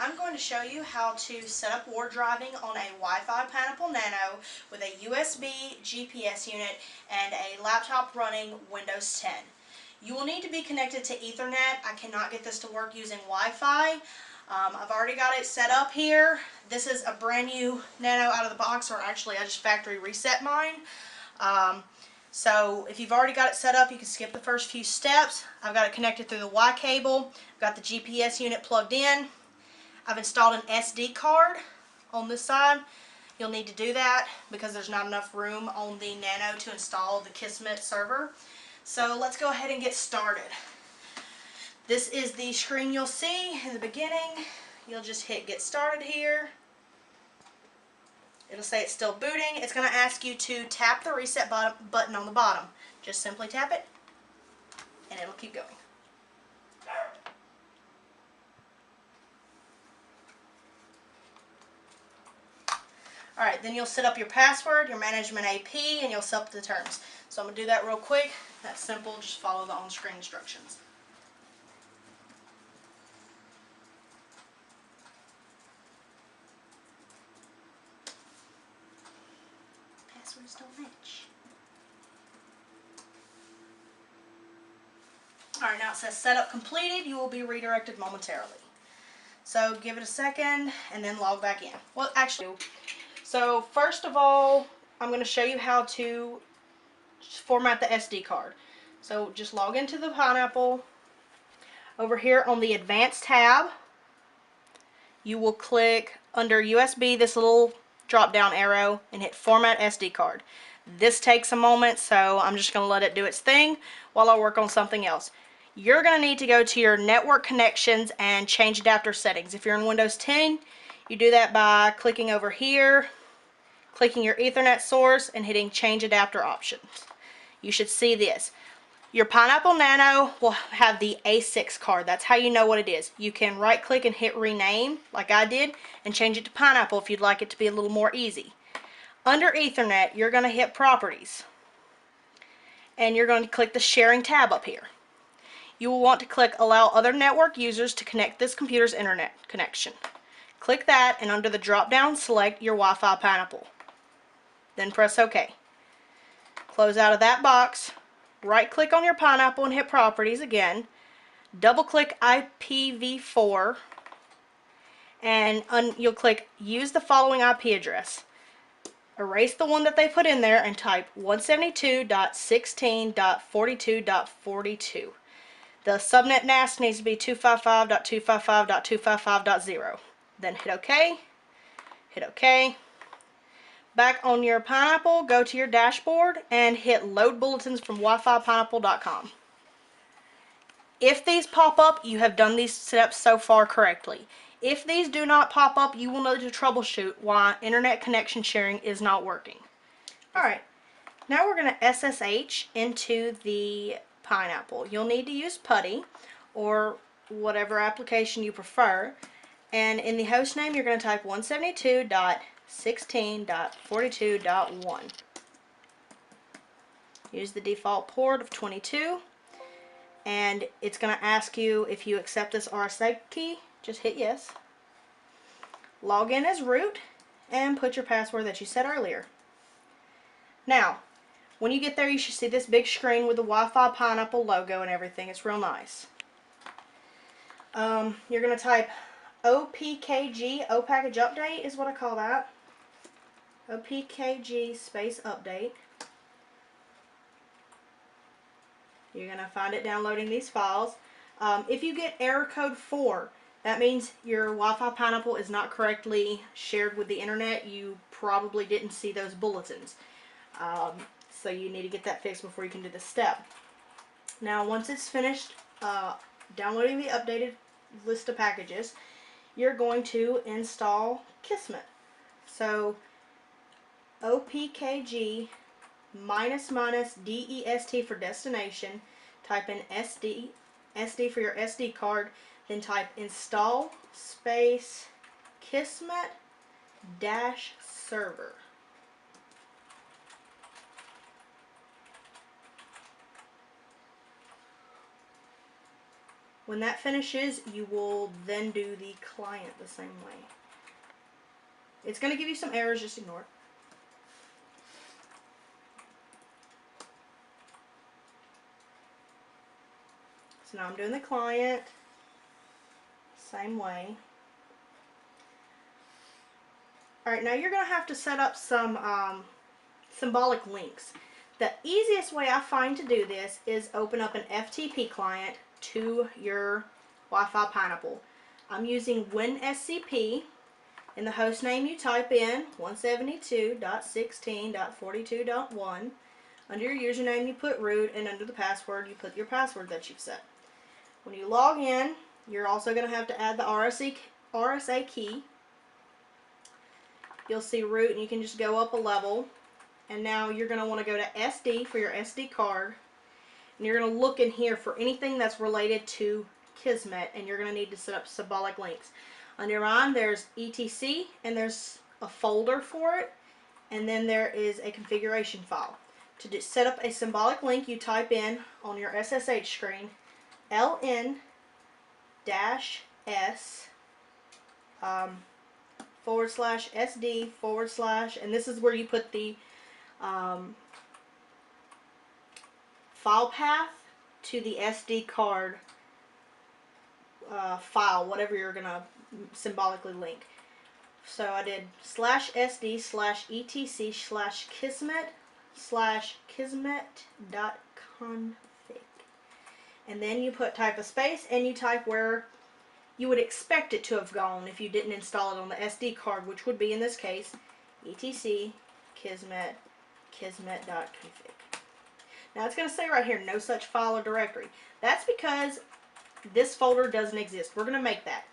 I'm going to show you how to set up Wardriving on a Wi-Fi Pineapple Nano with a USB GPS unit and a laptop running Windows 10. You will need to be connected to Ethernet. I cannot get this to work using Wi-Fi. I've already got it set up here. This is a brand new Nano out of the box, or actually I just factory reset mine. So if you've already got it set up, you can skip the first few steps. I've got it connected through the Y cable. I've got the GPS unit plugged in. I've installed an SD card on this side. You'll need to do that because there's not enough room on the Nano to install the Kismet server. So let's go ahead and get started. This is the screen you'll see in the beginning. You'll just hit get started here. It'll say it's still booting. It's going to ask you to tap the reset button on the bottom. Just simply tap it and it'll keep going. Alright, then you'll set up your password, your management AP, and you'll set up the terms. So I'm going to do that real quick. That's simple. Just follow the on-screen instructions. Passwords don't match. Alright, now it says setup completed. You will be redirected momentarily. So give it a second and then log back in. Well, actually, so first of all, I'm going to show you how to format the SD card. So just log into the Pineapple. Over here on the Advanced tab, you will click under USB this little drop down arrow and hit Format SD Card. This takes a moment, so I'm just going to let it do its thing while I work on something else. You're going to need to go to your network connections and change adapter settings. If you're in Windows 10, you do that by clicking over here, clicking your Ethernet source, and hitting change adapter options. You should see this. Your Pineapple Nano will have the A6 card. That's how you know what it is. You can right click and hit rename like I did and change it to Pineapple if you'd like it to be a little more easy. Under Ethernet, you're going to hit properties and you're going to click the sharing tab up here. You will want to click allow other network users to connect this computer's internet connection. Click that and under the drop down select your Wi-Fi Pineapple. Then press OK. Close out of that box. Right click on your Pineapple and hit properties again. Double click IPv4 and you'll click use the following IP address. Erase the one that they put in there and type 172.16.42.42. The subnet NAS needs to be 255.255.255.0. Then hit OK. Hit OK. Back on your Pineapple, go to your dashboard and hit load bulletins from wifipineapple.com. If these pop up, you have done these steps so far correctly. If these do not pop up, you will know to troubleshoot why internet connection sharing is not working. Alright, now we're going to SSH into the Pineapple. You'll need to use PuTTY or whatever application you prefer. And in the host name, you're going to type 172.16.42.1. Use the default port of 22. And it's going to ask you if you accept this RSA key. Just hit yes. Log in as root and put your password that you set earlier. Now, when you get there, you should see this big screen with the Wi-Fi Pineapple logo and everything. It's real nice. You're going to type OPKG, O package update is what I call that. OPKG space update. You're going to find it downloading these files. If you get error code 4, that means your Wi-Fi Pineapple is not correctly shared with the internet. You probably didn't see those bulletins. So you need to get that fixed before you can do this step. Now once it's finished downloading the updated list of packages, you're going to install Kismet. So OPKG --DEST for destination, type in SD for your SD card, then type install space Kismet dash server. When that finishes, you will then do the client the same way. It's going to give you some errors, just ignore it. So now I'm doing the client, same way. Alright, now you're going to have to set up some symbolic links. The easiest way I find to do this is open up an FTP client to your Wi-Fi Pineapple. I'm using WinSCP. In the host name you type in 172.16.42.1. Under your username you put root, and under the password you put your password that you've set. When you log in, you're also going to have to add the RSA key. You'll see root, and you can just go up a level. And now you're going to want to go to SD for your SD card. And you're going to look in here for anything that's related to Kismet, and you're going to need to set up symbolic links. Under mine, there's etc, and there's a folder for it, and then there is a configuration file. To set up a symbolic link, you type in on your SSH screen ln-s /sd/ and this is where you put the file path to the SD card file, whatever you're going to symbolically link. So I did /sd/etc/kismet/kismet.config, and then you type a space, and you type where you would expect it to have gone if you didn't install it on the SD card, which would be in this case etc kismet.config. Now it's going to say right here no such file or directory. That's because this folder doesn't exist. We're going to make that.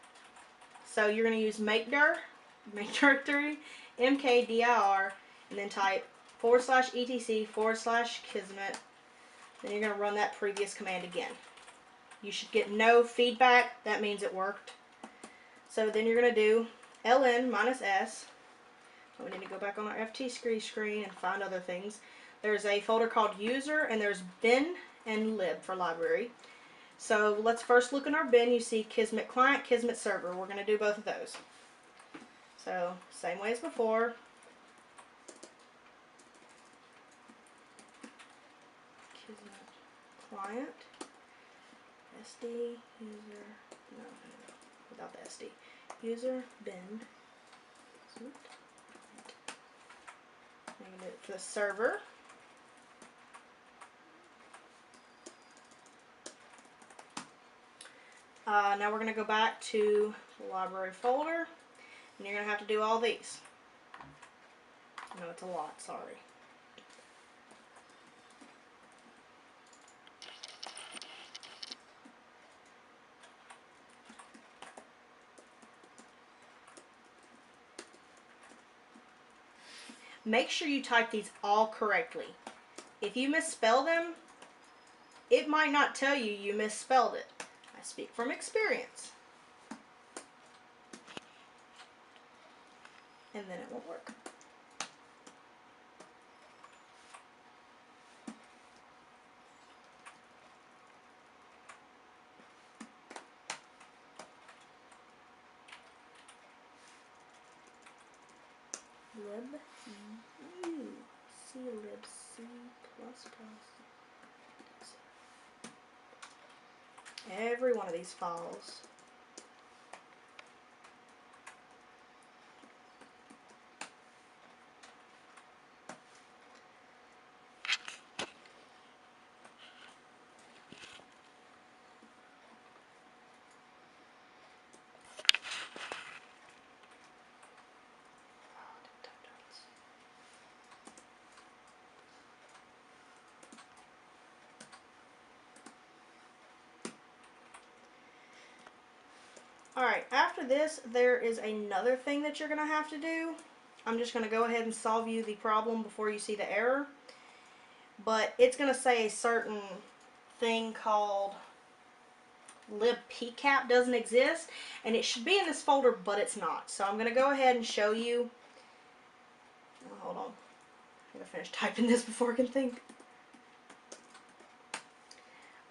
So you're going to use make directory, mkdir, and then type /etc/kismet. Then you're going to run that previous command again. You should get no feedback. That means it worked. So then you're going to do ln-s. We need to go back on our FT screen and find other things. There's a folder called user, and there's bin and lib for library. So let's first look in our bin. You see Kismet client, Kismet server. We're going to do both of those. So same way as before. Kismet client, SD, user, no, without the SD. User, bin, I'm going to do it for the server. Now we're going to go back to the library folder, and you're going to have to do all these. No, it's a lot, sorry. Make sure you type these all correctly. If you misspell them, it might not tell you you misspelled it. I speak from experience. And then it won't work. Lib u clib c++. Every one of these files. Alright, after this, there is another thing that you're going to have to do. I'm just going to go ahead and solve you the problem before you see the error. But it's going to say a certain thing called libpcap doesn't exist, and it should be in this folder, but it's not. So I'm going to go ahead and show you. Oh, hold on. I'm going to finish typing this before I can think.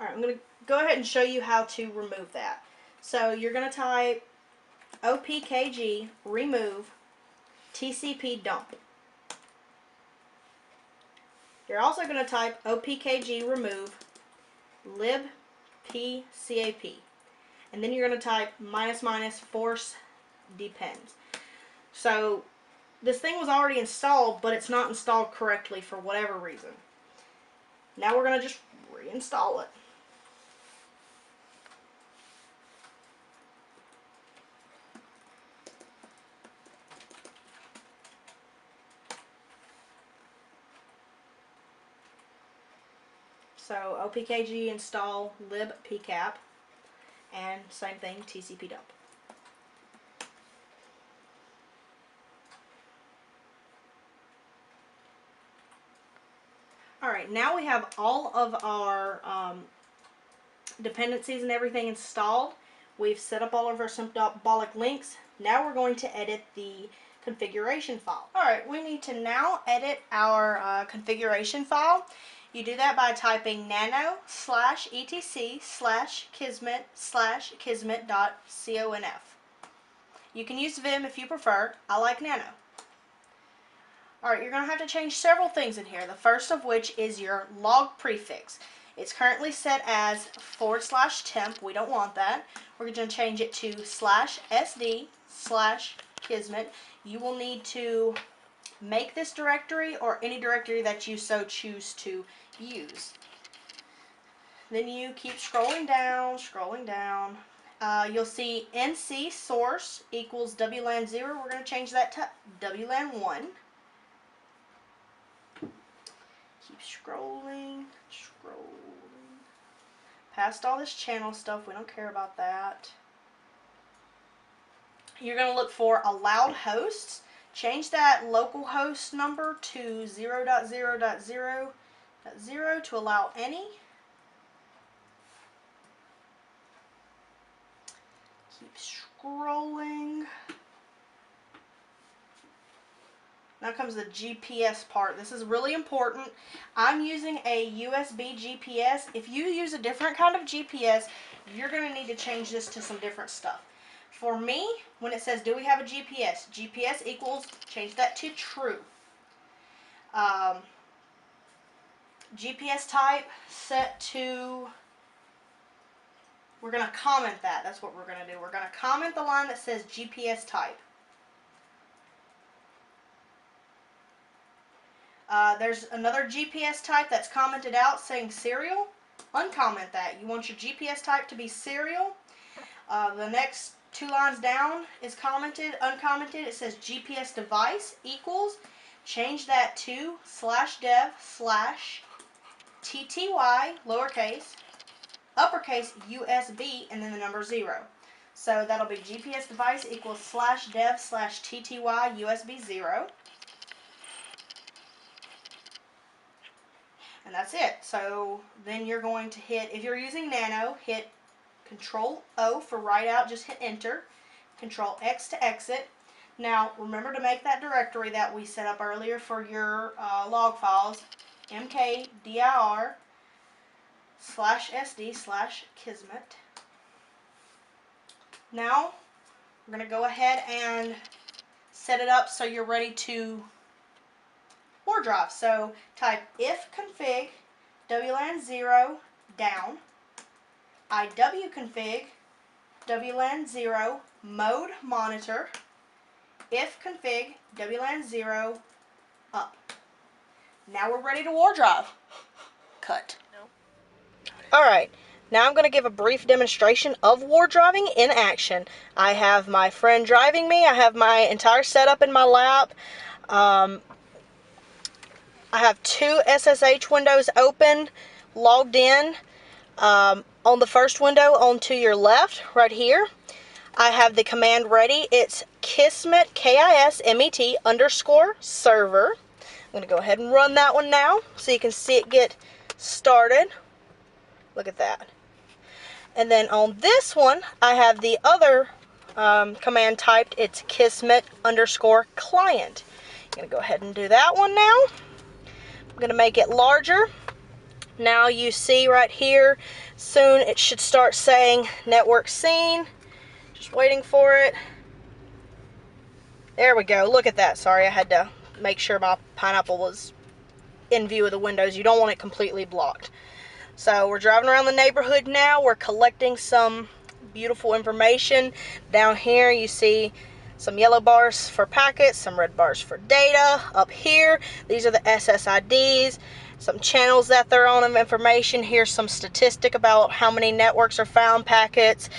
Alright, I'm going to go ahead and show you how to remove that. So you're going to type opkg remove TCP dump. You're also going to type opkg remove libpcap. And then you're going to type -- force depends. So this thing was already installed, but it's not installed correctly for whatever reason. Now we're going to just reinstall it. So opkg install libpcap, and same thing, TCP dump. Alright, now we have all of our dependencies and everything installed. We've set up all of our symbolic links. Now we're going to edit the configuration file. Alright, we need to now edit our configuration file. You do that by typing nano/etc/kismet/kismet.conf. You can use Vim if you prefer. I like Nano. Alright, you're going to have to change several things in here. The first of which is your log prefix. It's currently set as /temp. We don't want that. We're going to change it to /sd/kismet. You will need to make this directory or any directory that you so choose to use. Then you keep scrolling down, you'll see NC source equals WLAN 0. We're going to change that to WLAN 1. Keep scrolling. Past all this channel stuff, we don't care about that. You're going to look for allowed hosts. Change that local host number to 0.0.0.0 to allow any. Keep scrolling. Now comes the GPS part. This is really important. I'm using a USB GPS. If you use a different kind of GPS, you're going to need to change this to some different stuff. For me, when it says, do we have a GPS? GPS equals, change that to true. GPS type set to, we're going to comment that. That's what we're going to do. We're going to comment the line that says GPS type. There's another GPS type that's commented out saying serial. Uncomment that. You want your GPS type to be serial. The next 2 lines down is commented, uncommented. It says GPS device equals. Change that to /dev/tty, lowercase, uppercase USB, and then the number 0. So that'll be GPS device equals /dev/tty USB 0. And that's it. So then you're going to hit, if you're using Nano, hit Control O for write out, just hit enter. Control X to exit. Now remember to make that directory that we set up earlier for your log files, mkdir/sd/kismet. Now we're going to go ahead and set it up so you're ready to Wardrive. So type if config WLAN 0 down, IW config WLAN 0 mode monitor, if config WLAN 0 up. Now we're ready to Wardrive. Cut. No. Alright, now I'm going to give a brief demonstration of Wardriving in action. I have my friend driving me. I have my entire setup in my lap. I have 2 SSH windows open, logged in. On the first window on to your left, right here, I have the command ready. It's kismet, KISMET _server. I'm going to go ahead and run that one now so you can see it get started. Look at that. And then on this one, I have the other command typed. It's kismet _client. I'm going to go ahead and do that one now. I'm going to make it larger. Now you see right here, soon it should start saying network seen. Just waiting for it. There we go. Look at that. Sorry, I had to make sure my Pineapple was in view of the windows. You don't want it completely blocked. So we're driving around the neighborhood now. We're collecting some beautiful information. Down here you see some yellow bars for packets, some red bars for data. Up here, these are the SSIDs, some channels that they're on of information. Here's some statistic about how many networks are found packets,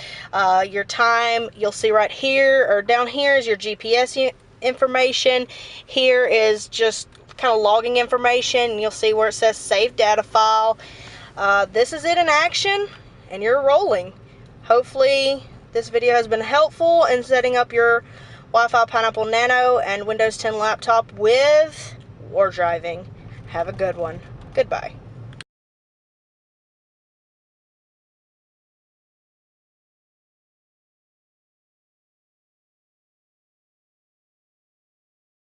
your time. You'll see right here, or down here is your GPS information. Here is just kind of logging information. You'll see where it says save data file. This is it in action, and you're rolling. Hopefully this video has been helpful in setting up your Wi-Fi Pineapple Nano and Windows 10 laptop with Wardriving. Have a good one. Goodbye.